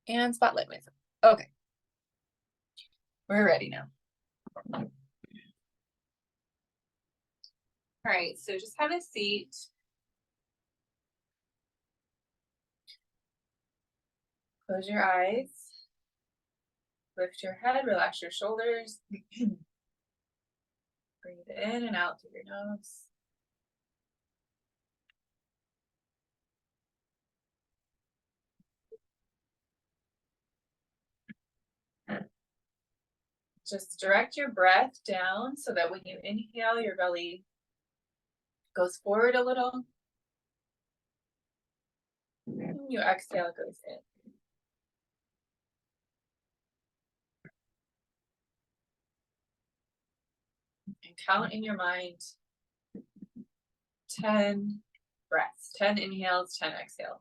And spotlight myself. Okay. We're ready now. All right, so just have a seat. Close your eyes. Lift your head, relax your shoulders. Breathe in and out through your nose. Just direct your breath down so that when you inhale, your belly goes forward a little. When you exhale, it goes in. And count in your mind 10 breaths, 10 inhales, 10 exhales.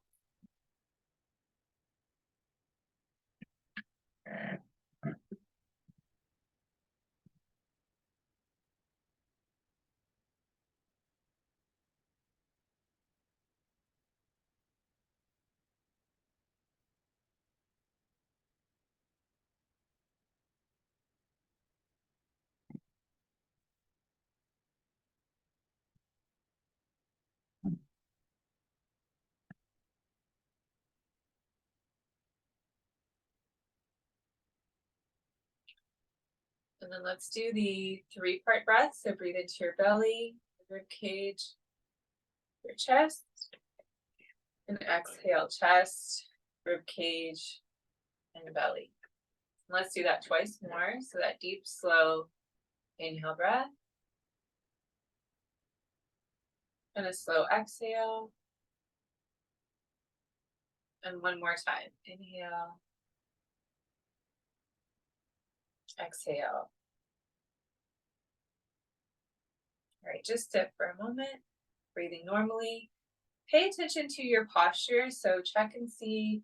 And then let's do the 3-part breath. So breathe into your belly, rib cage, your chest, and exhale, chest, rib cage, and belly. And let's do that twice more. So that deep, slow inhale breath. And a slow exhale. And one more time. Inhale. Exhale. All right, just sit for a moment, breathing normally. Pay attention to your posture. So check and see,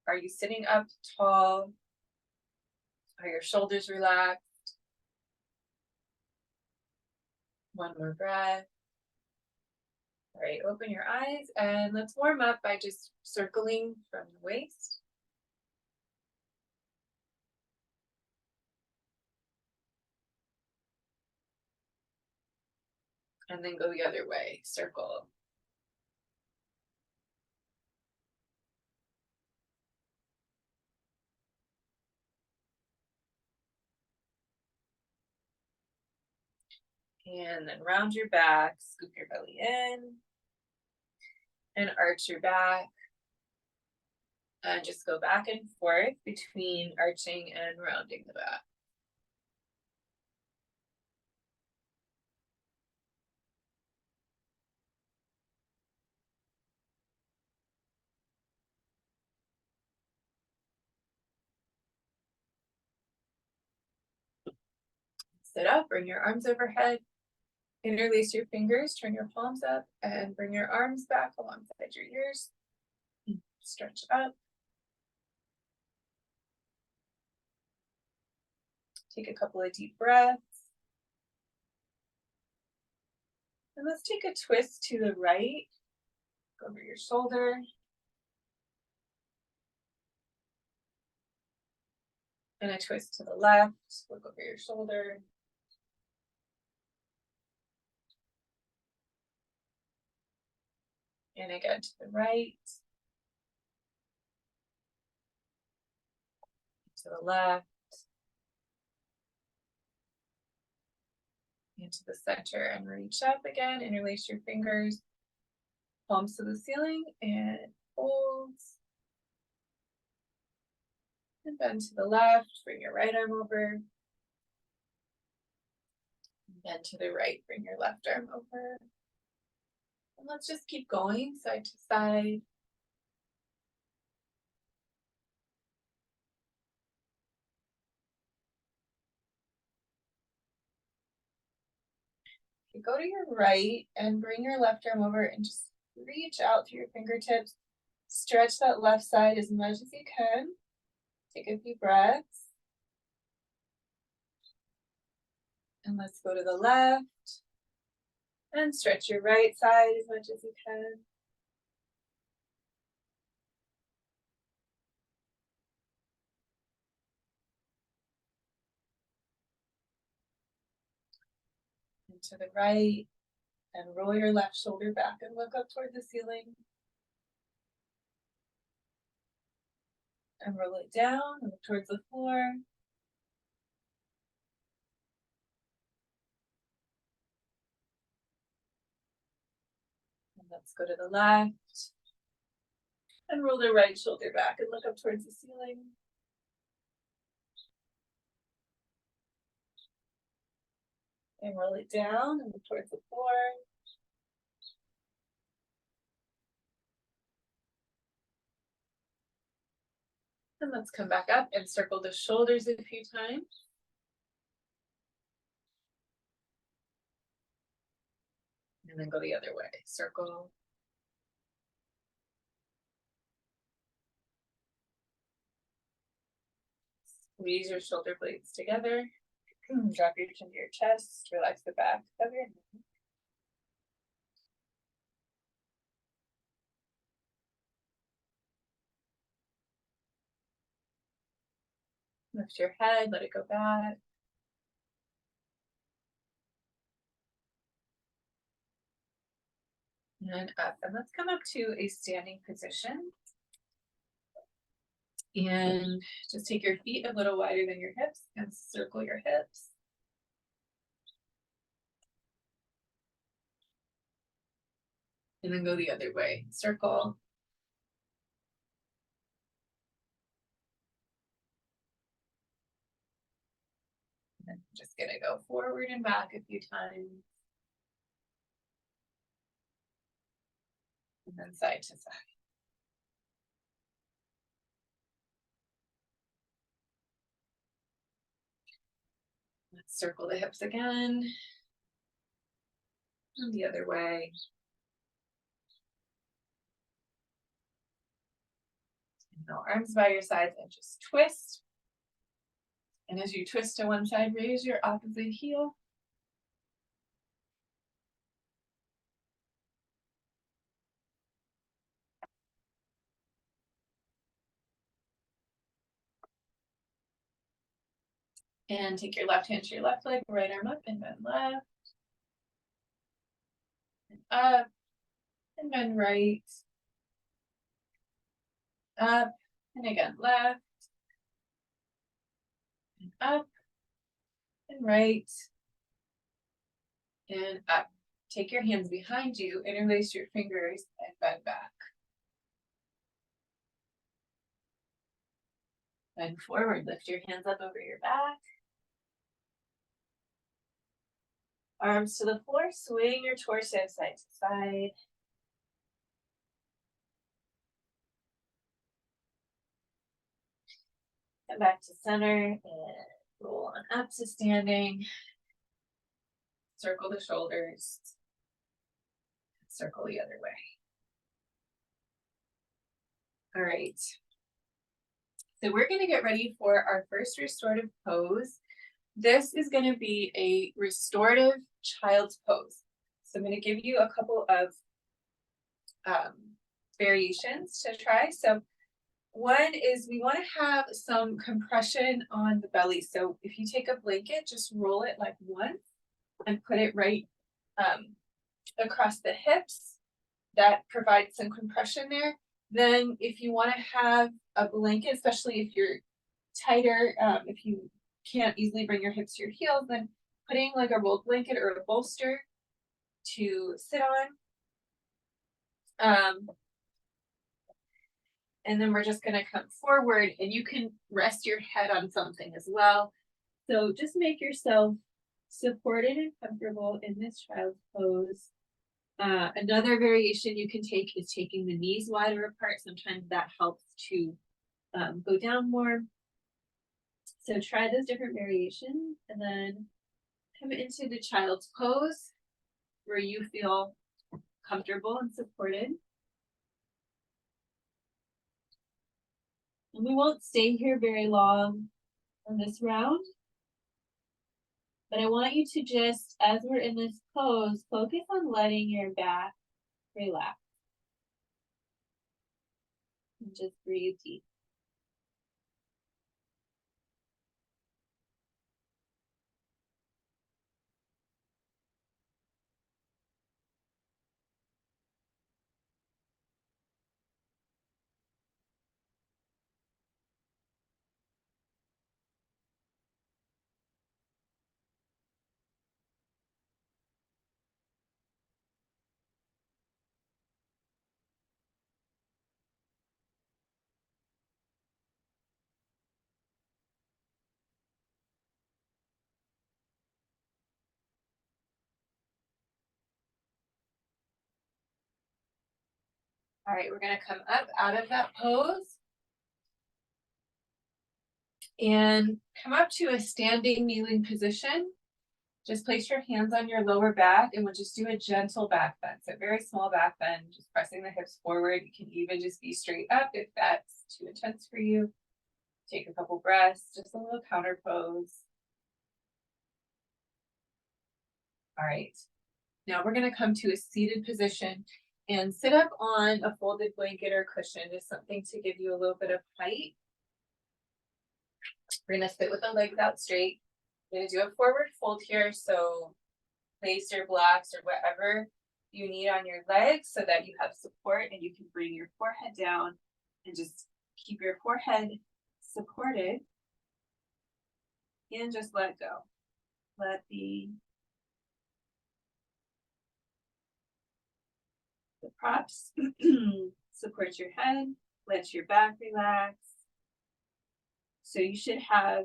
are you sitting up tall? Are your shoulders relaxed? One more breath. All right, open your eyes and let's warm up by just circling from the waist. And then go the other way, circle. And then round your back, scoop your belly in, and arch your back. And just go back and forth between arching and rounding the back. Sit up, bring your arms overhead, interlace your fingers, turn your palms up, and bring your arms back alongside your ears. Stretch up. Take a couple of deep breaths. And let's take a twist to the right. Go over your shoulder. And a twist to the left. Look over your shoulder. And again to the right. To the left. Into the center and reach up again. Interlace your fingers. Palms to the ceiling and hold. And bend to the left. Bring your right arm over. Bend to the right. Bring your left arm over. And let's just keep going side to side. You go to your right and bring your left arm over and just reach out through your fingertips. Stretch that left side as much as you can. Take a few breaths. And let's go to the left. And stretch your right side as much as you can. And to the right, and roll your left shoulder back and look up toward the ceiling. And roll it down and look towards the floor. And let's go to the left. And roll the right shoulder back and look up towards the ceiling. And roll it down and look towards the floor. And let's come back up and circle the shoulders a few times. And then go the other way. Circle. Squeeze your shoulder blades together. Drop your chin to your chest. Relax the back of your neck. Lift your head, let it go back. And up. And let's come up to a standing position. And just take your feet a little wider than your hips and circle your hips. And then go the other way. Circle. And then just gonna go forward and back a few times. And then side to side. Let's circle the hips again. And the other way. And no arms by your sides and just twist. And as you twist to one side, raise your opposite heel. And take your left hand to your left leg, right arm up and bend left. And up. And bend right. Up. And again, left. And up. And right. And up. Take your hands behind you, interlace your fingers, and bend back. Bend forward, lift your hands up over your back. Arms to the floor, swing your torso side to side. Come back to center and roll on up to standing. Circle the shoulders. Circle the other way. All right. So we're going to get ready for our first restorative pose. This is going to be a restorative child's pose. So I'm going to give you a couple of variations to try. So one is we want to have some compression on the belly. So if you take a blanket, just roll it like once and put it right across the hips. That provides some compression there. Then if you want to have a blanket, especially if you're tighter, if you can't easily bring your hips to your heels, then putting like a rolled blanket or a bolster to sit on. And then we're just going to come forward, and you can rest your head on something as well. So just make yourself supported and comfortable in this child's pose. Another variation you can take is taking the knees wider apart. Sometimes that helps to go down more. So try those different variations and then come into the child's pose where you feel comfortable and supported. And we won't stay here very long on this round. But I want you to just, as we're in this pose, focus on letting your back relax. And just breathe deep. All right, we're gonna come up out of that pose and come up to a standing kneeling position. Just place your hands on your lower back and we'll just do a gentle back bend. So very small back bend, just pressing the hips forward. You can even just be straight up if that's too intense for you. Take a couple breaths, just a little counter pose. All right, now we're gonna come to a seated position and sit up on a folded blanket or cushion, just something to give you a little bit of height. We're gonna sit with the legs out straight. We're gonna do a forward fold here, so place your blocks or whatever you need on your legs so that you have support and you can bring your forehead down and just keep your forehead supported and just let go. Let the props support your head, let your back relax. So you should have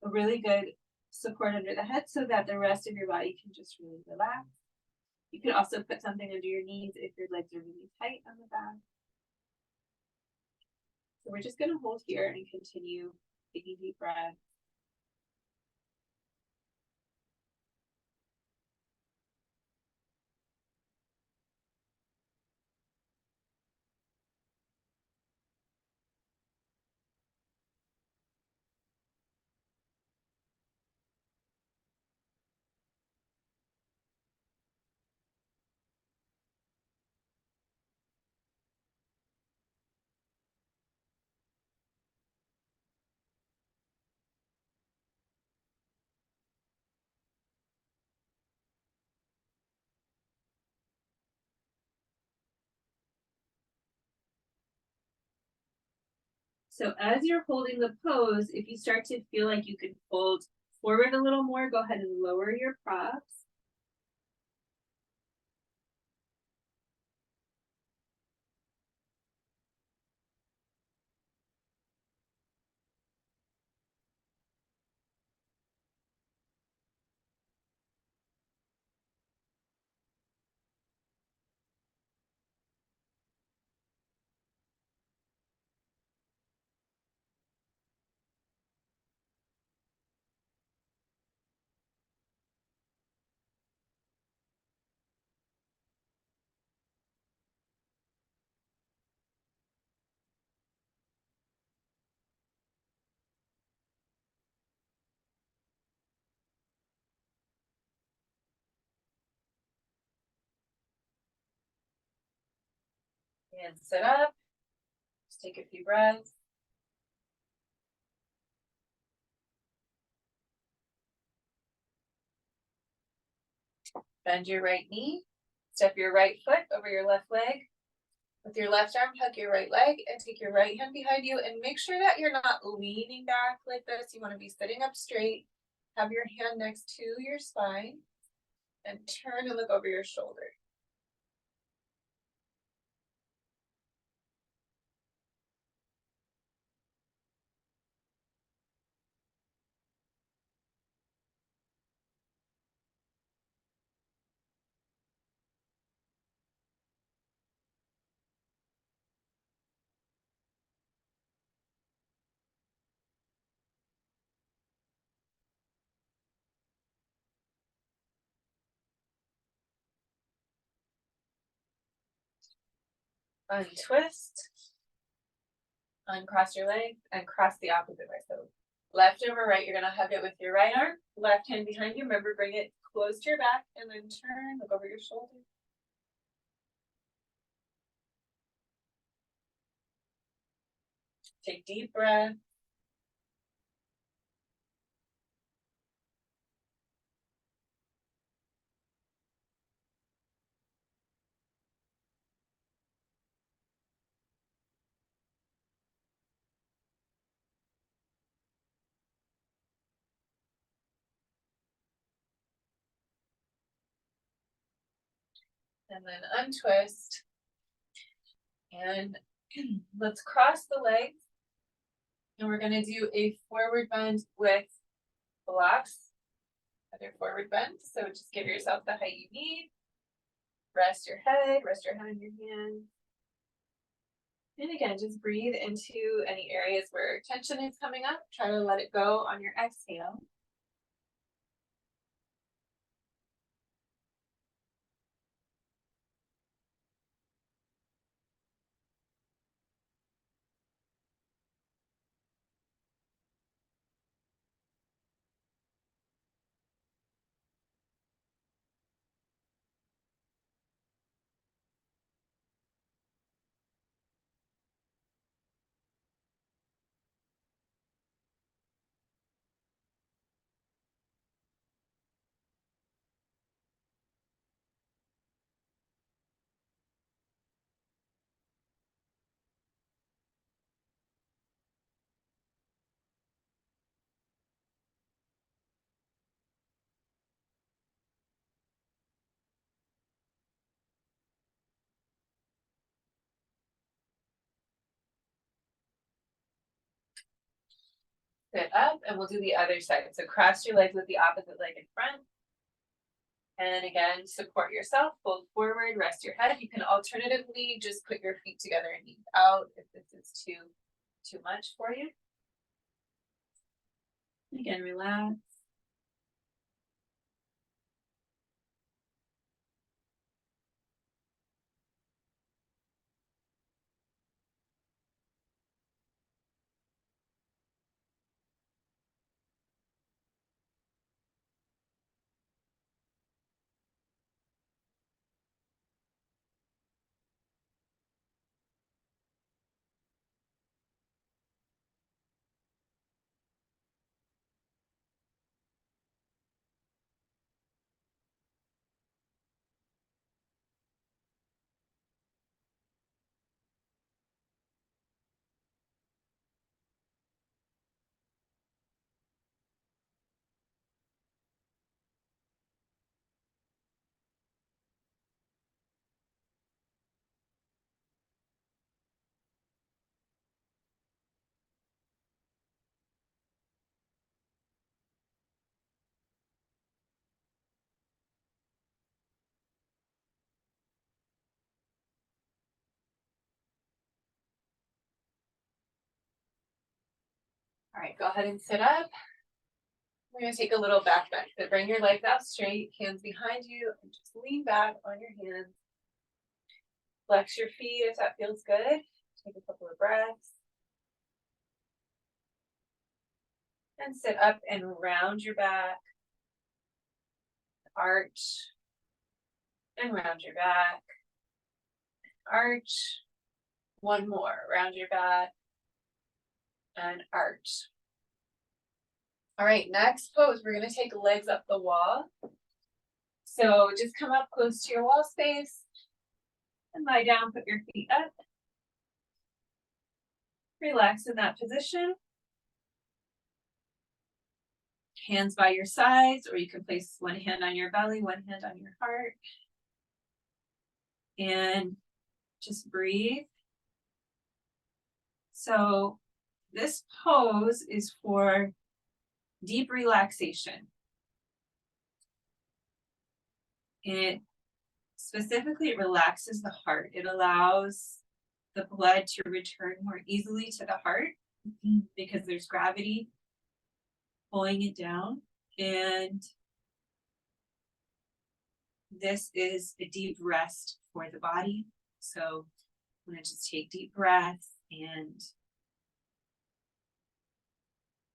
a really good support under the head so that the rest of your body can just really relax. You could also put something under your knees if your legs are really tight on the back. So we're just going to hold here and continue taking deep breaths. So as you're holding the pose, if you start to feel like you can fold forward a little more, go ahead and lower your props. And sit up. Just take a few breaths. Bend your right knee. Step your right foot over your left leg. With your left arm, tuck your right leg and take your right hand behind you and make sure that you're not leaning back like this. You want to be sitting up straight. Have your hand next to your spine and turn and look over your shoulder. Untwist, uncross your legs, and cross the opposite way. So left over right, you're gonna hug it with your right arm, left hand behind you. Remember, bring it close to your back and then turn, look over your shoulder. Take deep breath. And then untwist. And let's cross the legs. And we're gonna do a forward bend with blocks. Other forward bend. So just give yourself the height you need. rest your head on your hand. And again, just breathe into any areas where tension is coming up. Try to let it go on your exhale. Sit up and we'll do the other side. So cross your legs with the opposite leg in front. And again, support yourself, fold forward, rest your head. You can alternatively just put your feet together and knees out if this is too much for you. Again, relax. All right, go ahead and sit up. We're going to take a little back bend. So bring your legs out straight, hands behind you, and just lean back on your hands. Flex your feet if that feels good. Take a couple of breaths. And sit up and round your back. Arch. And round your back. Arch. One more. Round your back. And arch. All right, next pose, we're going to take legs up the wall. So just come up close to your wall space and lie down, put your feet up. Relax in that position. Hands by your sides, or you can place one hand on your belly, one hand on your heart. And just breathe. So this pose is for deep relaxation. It specifically relaxes the heart. It allows the blood to return more easily to the heart because there's gravity pulling it down. And this is a deep rest for the body. So I'm going to just take deep breaths and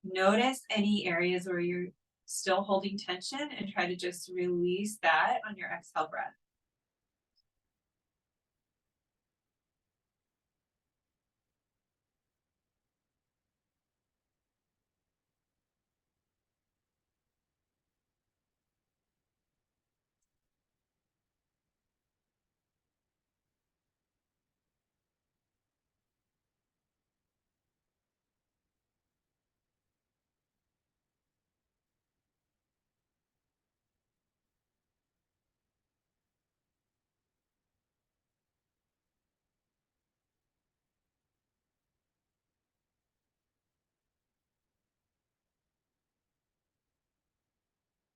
notice any areas where you're still holding tension and try to just release that on your exhale breath.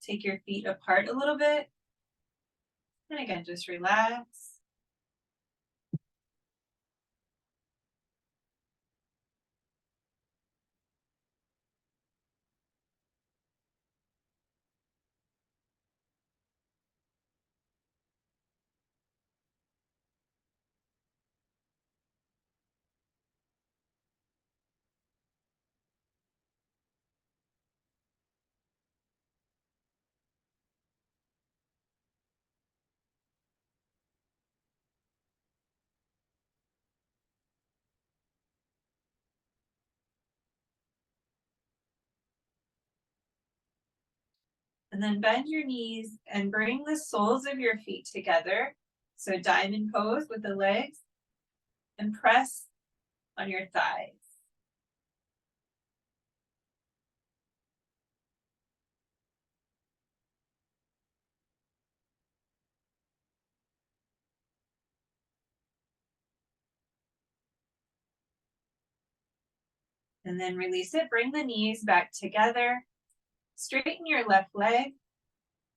Take your feet apart a little bit. And again, just relax. And then bend your knees and bring the soles of your feet together. So diamond pose with the legs and press on your thighs. And then release it. Bring the knees back together. Straighten your left leg.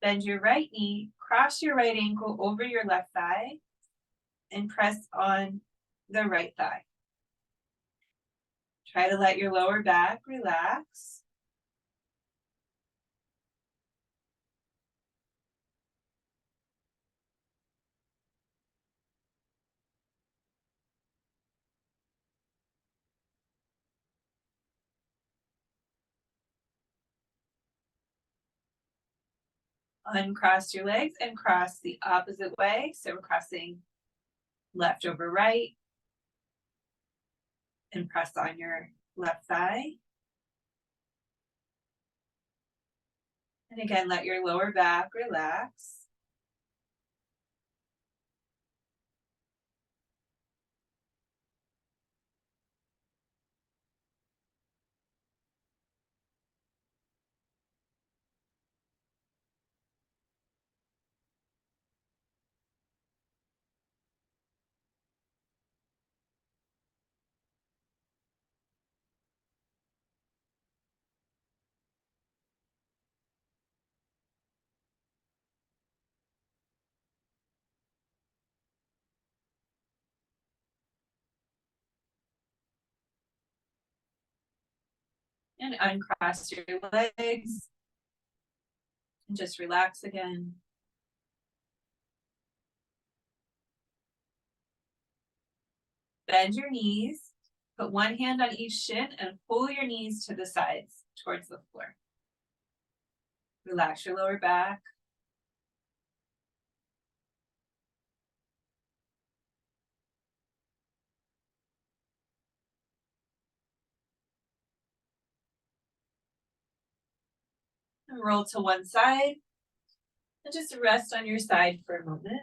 Bend your right knee. Cross your right ankle over your left thigh. And press on the right thigh. Try to let your lower back relax. Uncross your legs and cross the opposite way. So we're crossing left over right. And press on your left thigh. And again, let your lower back relax. And uncross your legs. And just relax again. Bend your knees. Put one hand on each shin and pull your knees to the sides towards the floor. Relax your lower back. And roll to one side. And just rest on your side for a moment.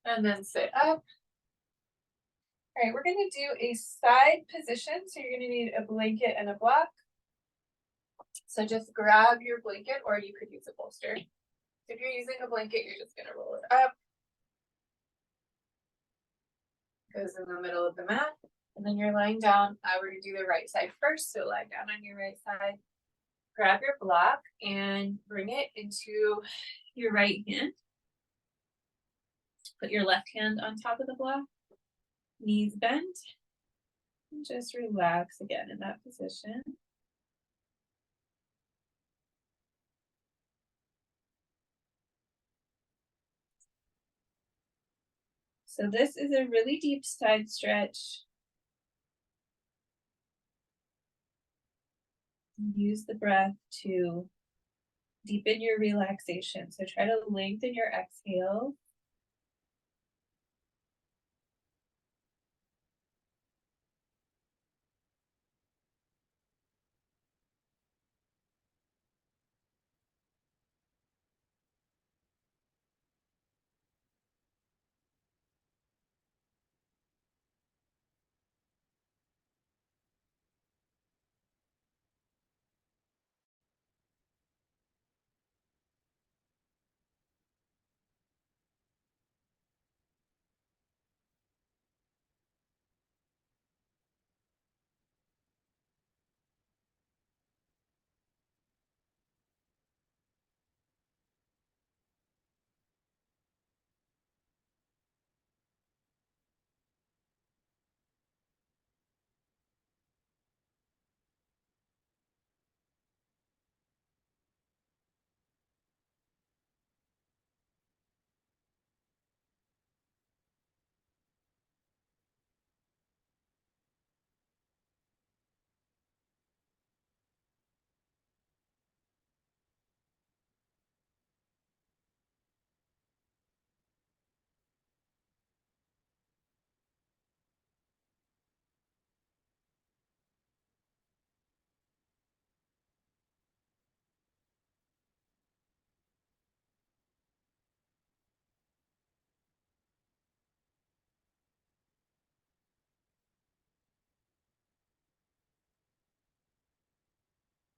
And then sit up. All right, we're gonna do a side position. So you're gonna need a blanket and a block. So just grab your blanket, or you could use a bolster. If you're using a blanket, you're just gonna roll it up. Goes in the middle of the mat. And then you're lying down. We're gonna do the right side first. So lie down on your right side. Grab your block and bring it into your right hand. Put your left hand on top of the block. Knees bent. And just relax again in that position. So this is a really deep side stretch. Use the breath to deepen your relaxation. So try to lengthen your exhale.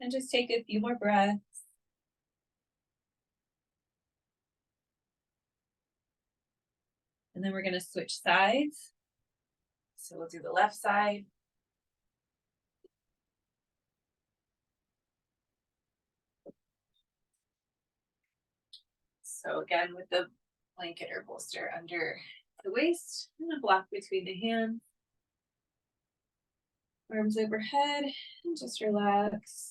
And just take a few more breaths. And then we're going to switch sides. So we'll do the left side. So again, with the blanket or bolster under the waist and a block between the hands. Arms overhead and just relax.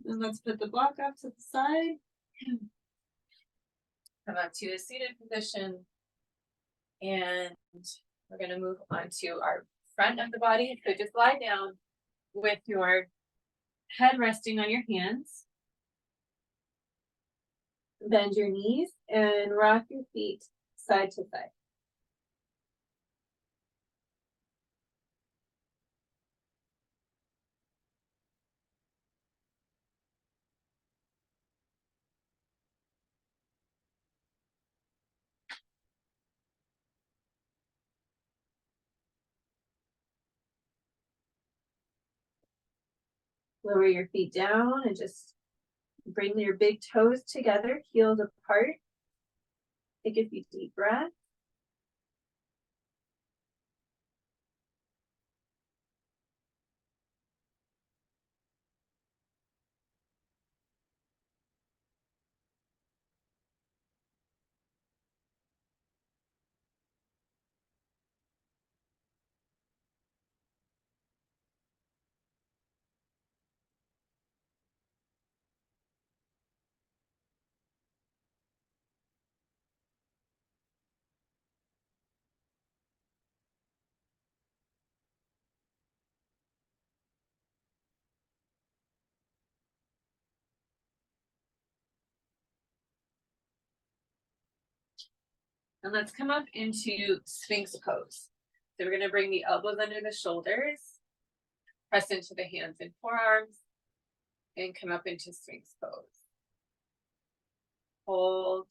And let's put the block off to the side. Come up to a seated position. And we're going to move on to our front of the body. So just lie down with your head resting on your hands. Bend your knees and rock your feet side to side. Lower your feet down and just bring your big toes together, heels apart. Take a few deep breaths. And let's come up into Sphinx pose. So we're going to bring the elbows under the shoulders, press into the hands and forearms, and come up into Sphinx pose. Hold.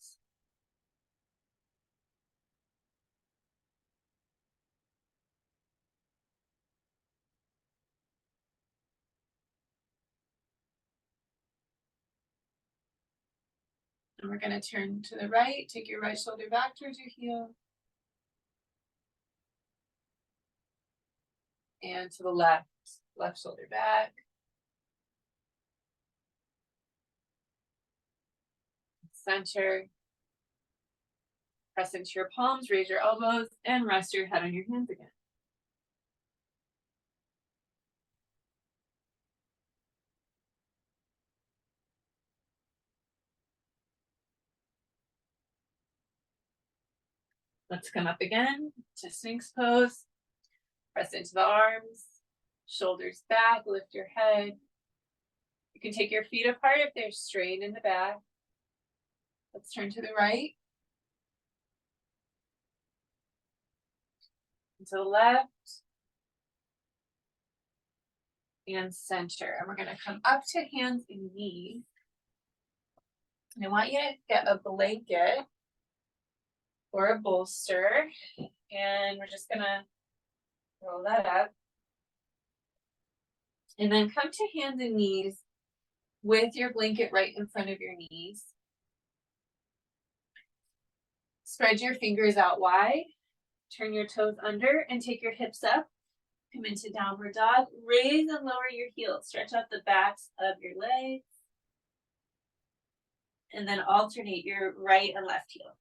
And we're going to turn to the right, take your right shoulder back towards your heel. And to the left, left shoulder back. Center. Press into your palms, raise your elbows, and rest your head on your hands again. Let's come up again to Sphinx pose. Press into the arms, shoulders back, lift your head. You can take your feet apart if they're straight in the back. Let's turn to the right. And to the left. And center. And we're going to come up to hands and knees. And I want you to get a blanket or a bolster. And we're just going to roll that up. And then come to hands and knees with your blanket right in front of your knees. Spread your fingers out wide. Turn your toes under and take your hips up. Come into downward dog. Raise and lower your heels. Stretch out the backs of your legs. And then alternate your right and left heel.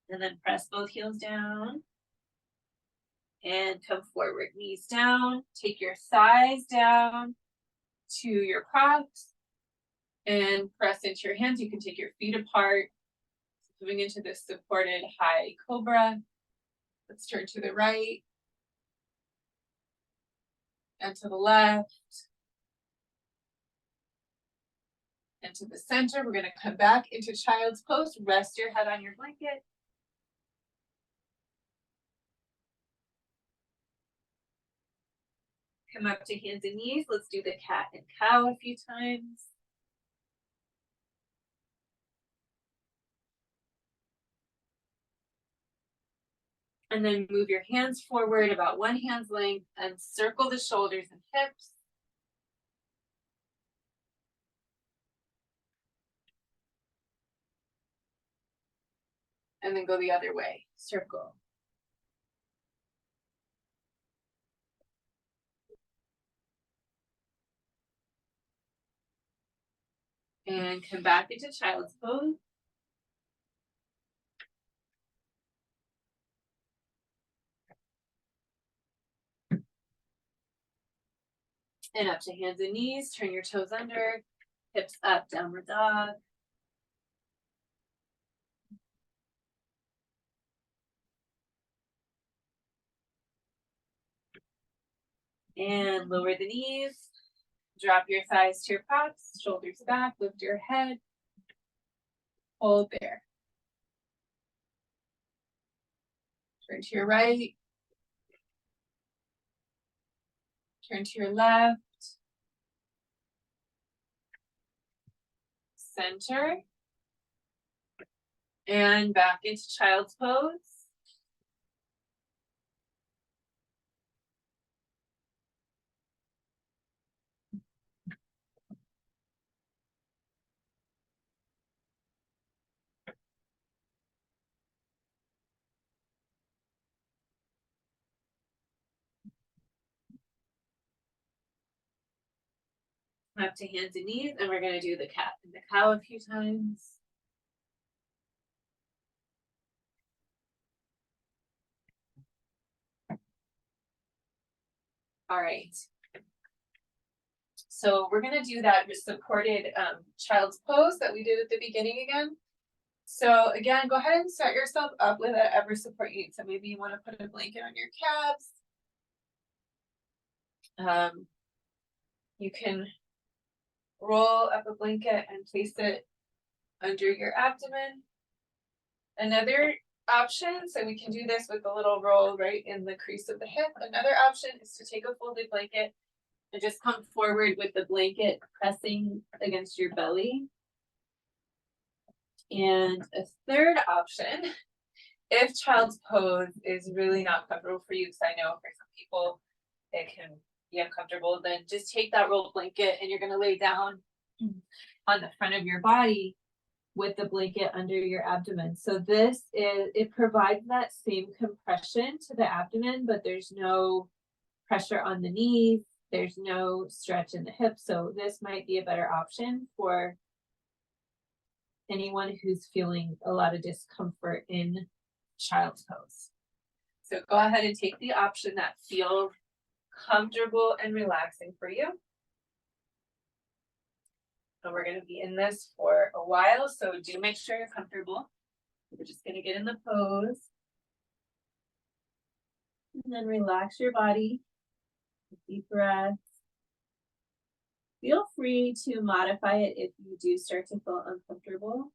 And then press both heels down. And come forward, knees down. Take your thighs down to your crotch. And press into your hands. You can take your feet apart. Moving into this supported high cobra. Let's turn to the right. And to the left. And to the center. We're going to come back into child's pose. Rest your head on your blanket. Come up to hands and knees. Let's do the cat and cow a few times. And then move your hands forward about one hand's length and circle the shoulders and hips. And then go the other way, circle. And come back into child's pose. And up to hands and knees, turn your toes under, hips up, downward dog. And lower the knees, drop your thighs to your props, shoulders back, lift your head, hold there. Turn to your right, turn to your left, center, and back into child's pose. Up to hands and knees, and we're going to do the cat and the cow a few times. All right. So we're going to do that supported child's pose that we did at the beginning again. So again, go ahead and set yourself up with whatever support you need. So maybe you want to put a blanket on your calves. You can roll up a blanket and place it under your abdomen. Another option, so we can do this with a little roll right in the crease of the hip. Another option is to take a folded blanket and just come forward with the blanket pressing against your belly. And a third option, if child's pose is really not comfortable for you, because I know for some people it can be uncomfortable, then just take that rolled blanket and you're going to lay down on the front of your body with the blanket under your abdomen. So it provides that same compression to the abdomen, but there's no pressure on the knees. There's no stretch in the hips. So this might be a better option for anyone who's feeling a lot of discomfort in child's pose. So go ahead and take the option that feels comfortable and relaxing for you. And we're going to be in this for a while, so do make sure you're comfortable. We're just going to get in the pose. And then relax your body. Deep breaths. Feel free to modify it if you do start to feel uncomfortable.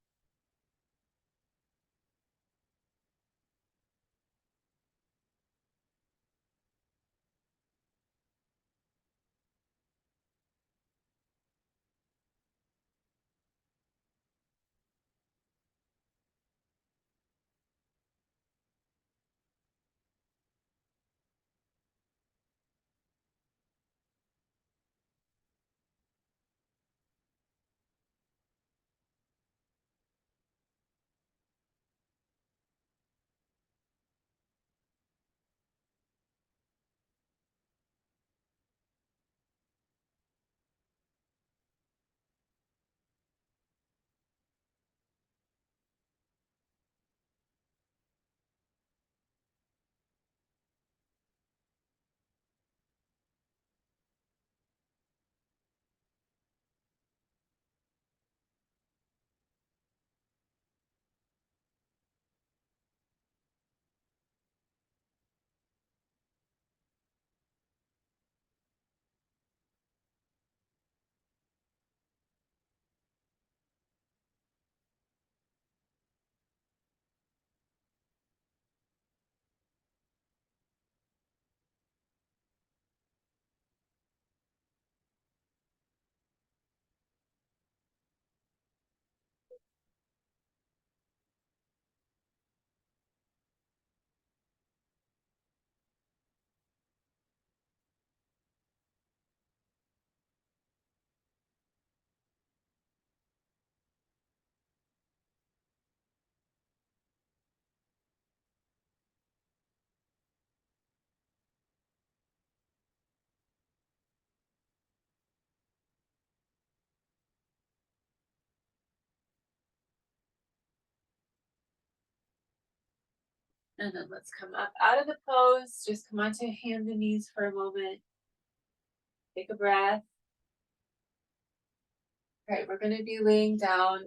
And then let's come up out of the pose. Just come onto hands and knees for a moment. Take a breath. All right, we're going to be laying down,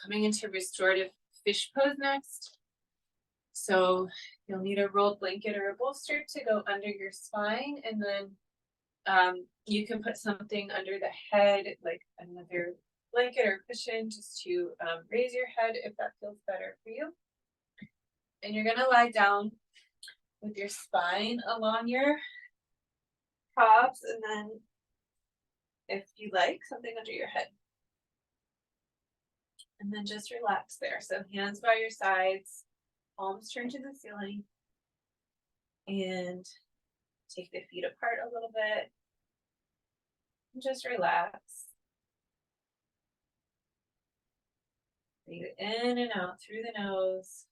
coming into restorative fish pose next. So you'll need a rolled blanket or a bolster to go under your spine, and then you can put something under the head, like another blanket or cushion, just to raise your head if that feels better for you. And you're gonna lie down with your spine along your props, and then if you like, something under your head. And then just relax there. So hands by your sides, palms turn to the ceiling, and take the feet apart a little bit. And just relax. Breathe in and out through the nose.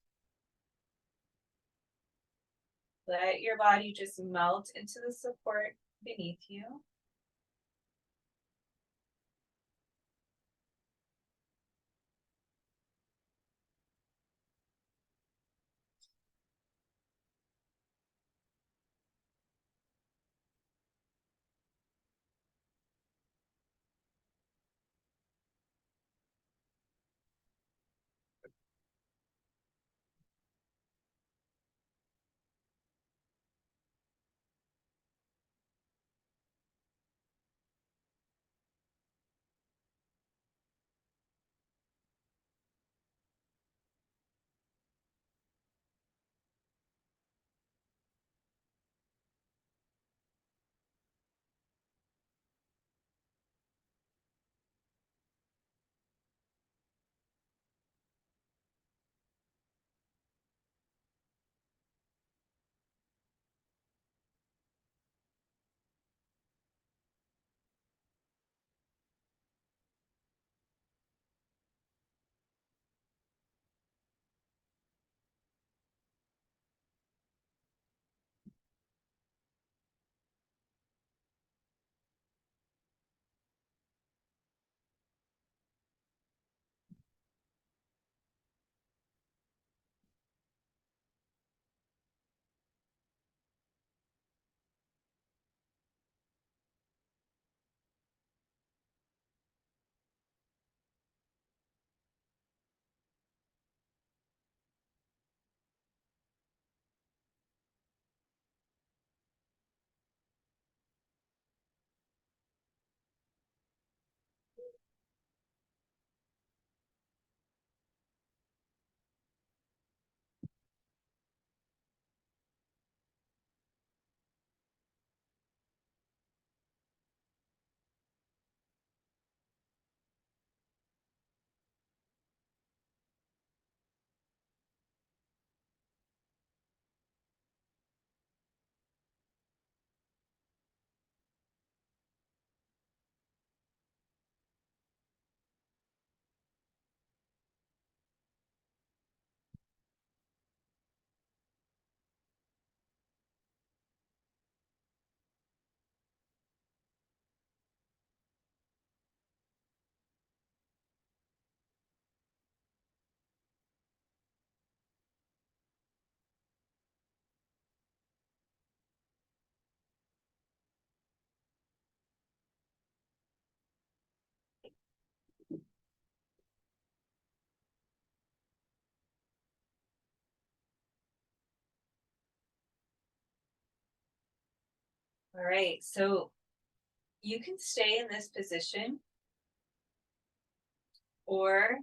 Let your body just melt into the support beneath you. All right, so you can stay in this position, or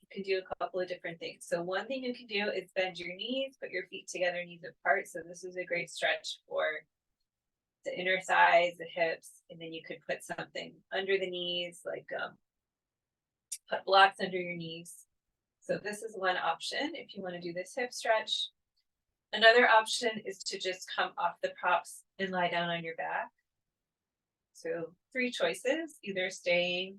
you can do a couple of different things. So one thing you can do is bend your knees, put your feet together, knees apart. So this is a great stretch for the inner thighs, the hips, and then you could put something under the knees, like put blocks under your knees. So this is one option if you want to do this hip stretch. Another option is to just come off the props and lie down on your back. So 3 choices, either staying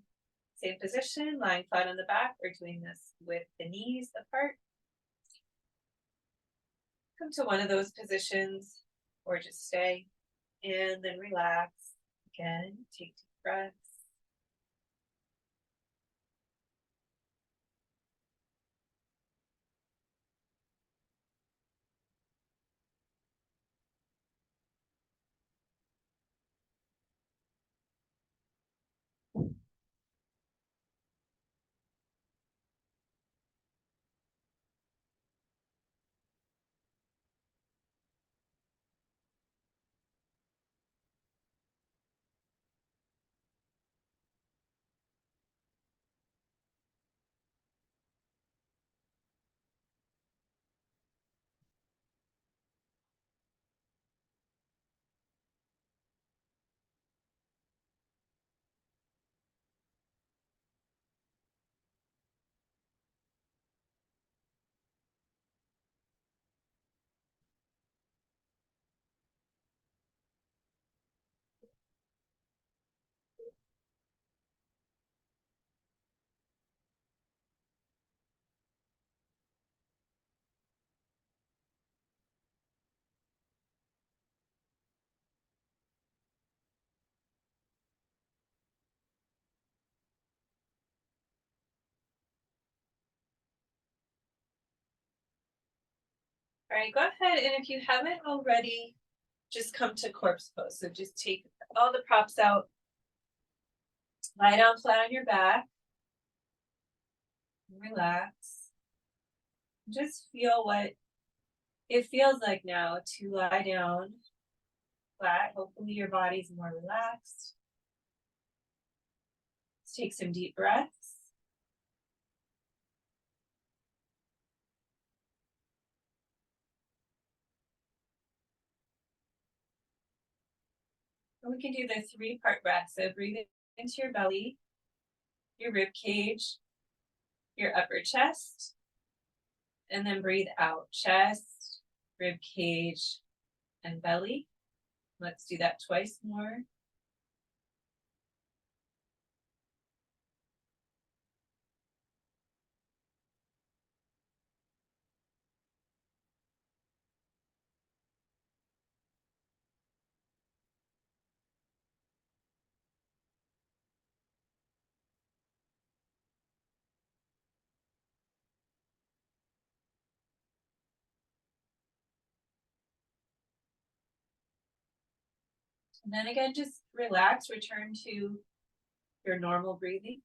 same position, lying flat on the back, or doing this with the knees apart. Come to one of those positions, or just stay, and then relax. Again, take deep breaths. All right, go ahead, and if you haven't already, just come to corpse pose. So just take all the props out, lie down flat on your back, relax. Just feel what it feels like now to lie down flat. Hopefully your body's more relaxed. Let's take some deep breaths. And we can do the 3-part breath. So breathe into your belly, your rib cage, your upper chest, and then breathe out, chest, rib cage, and belly. Let's do that twice more. And then again, just relax, return to your normal breathing.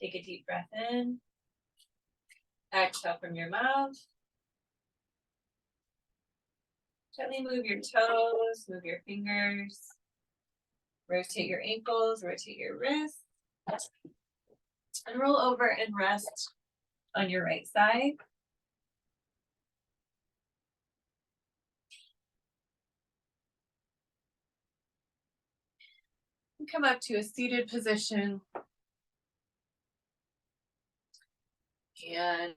Take a deep breath in. Exhale from your mouth. Gently move your toes, move your fingers. Rotate your ankles, rotate your wrists. And roll over and rest on your right side. And come up to a seated position. And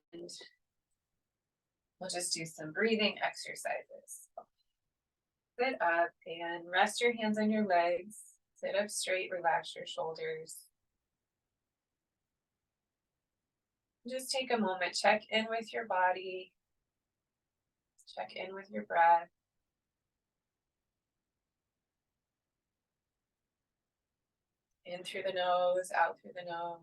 we'll just do some breathing exercises. Sit up and rest your hands on your legs. Sit up straight, relax your shoulders. Just take a moment, check in with your body. Check in with your breath. In through the nose, out through the nose.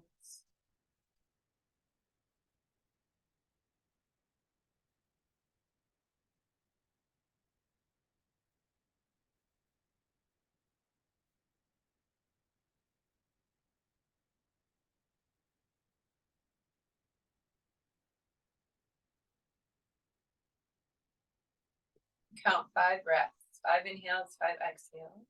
Count 5 breaths, 5 inhales, 5 exhales.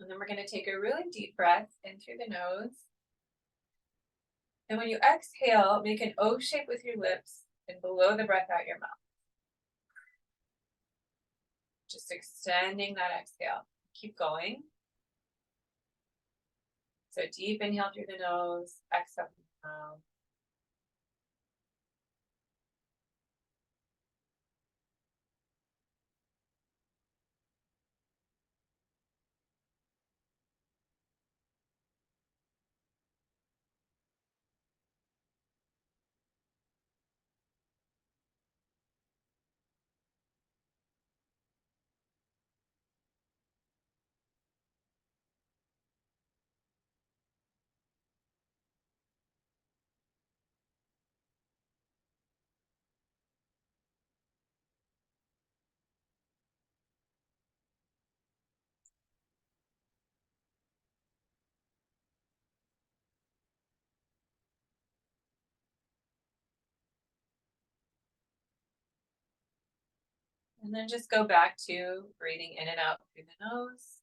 And then we're going to take a really deep breath in through the nose. And when you exhale, make an O shape with your lips and blow the breath out your mouth. Just extending that exhale. Keep going. So deep inhale through the nose, exhale through the mouth. And then just go back to breathing in and out through the nose.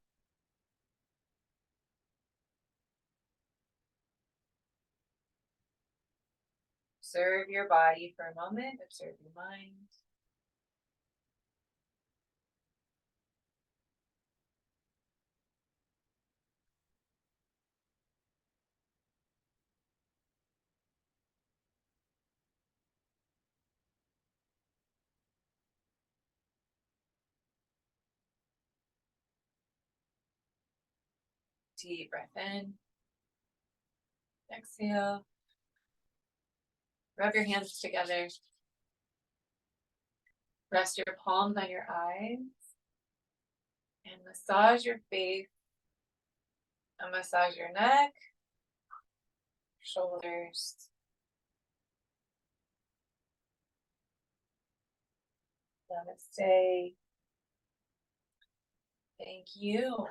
Observe your body for a moment. Observe your mind. Deep breath in. Exhale. Rub your hands together. Rest your palms on your eyes. And massage your face. And massage your neck, shoulders. Namaste. Thank you.